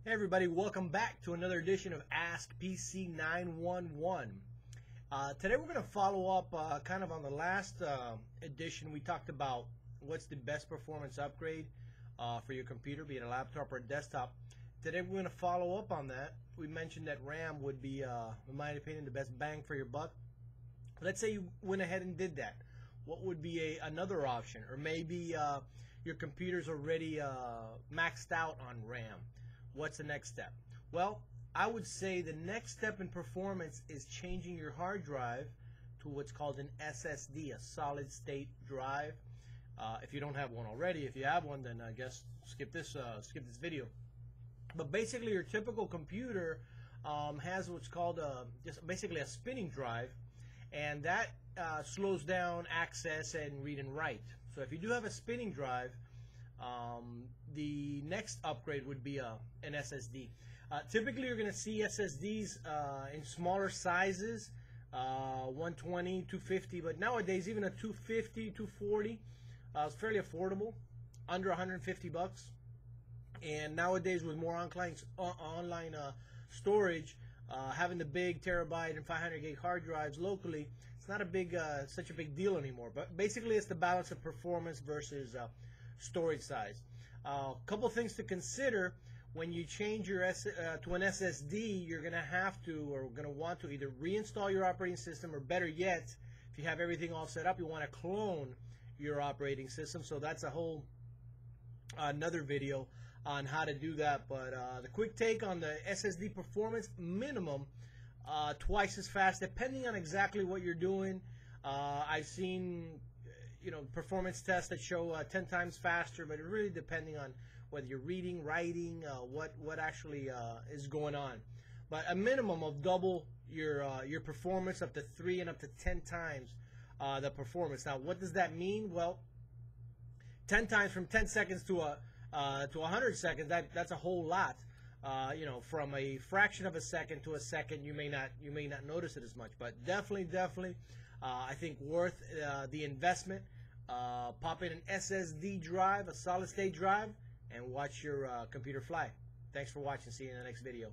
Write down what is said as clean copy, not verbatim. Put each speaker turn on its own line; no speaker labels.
Hey everybody, welcome back to another edition of Ask PC 911. Today we're going to follow up kind of on the last edition. We talked about what's the best performance upgrade for your computer, be it a laptop or a desktop. Today we're going to follow up on that. We mentioned that RAM would be, in my opinion, the best bang for your buck. Let's say you went ahead and did that. What would be another option? Or maybe your computer's already maxed out on RAM. What's the next step? Well, I would say the next step in performance is changing your hard drive to what's called an SSD, a solid state drive. If you don't have one already, if you have one, then I guess skip this video. But basically, your typical computer has what's called just basically a spinning drive, and that slows down access and read and write. So if you do have a spinning drive, the next upgrade would be an SSD. Typically you're going to see SSDs in smaller sizes, 120, 250, but nowadays even a 250, 240 is fairly affordable, under 150 bucks. And nowadays with more online storage, having the big terabyte and 500 gig hard drives locally, it's not a big such a big deal anymore. But basically it's the balance of performance versus storage size. A couple things to consider when you change your to an SSD. You're going to have to, or going to want to, either reinstall your operating system, or better yet, if you have everything all set up, you want to clone your operating system. So that's a whole another video on how to do that. But the quick take on the SSD performance: minimum twice as fast, depending on exactly what you're doing. I've seen performance tests that show 10 times faster, but it really depending on whether you're reading, writing, what actually is going on. But a minimum of double your performance, up to 3 and up to 10 times the performance. Now, what does that mean? Well, 10 times, from 10 seconds to 100 seconds, that's a whole lot. From a fraction of a second to a second, you may not notice it as much, but definitely, I think worth the investment. Pop in an SSD drive, a solid state drive, and watch your computer fly. Thanks for watching. See you in the next video.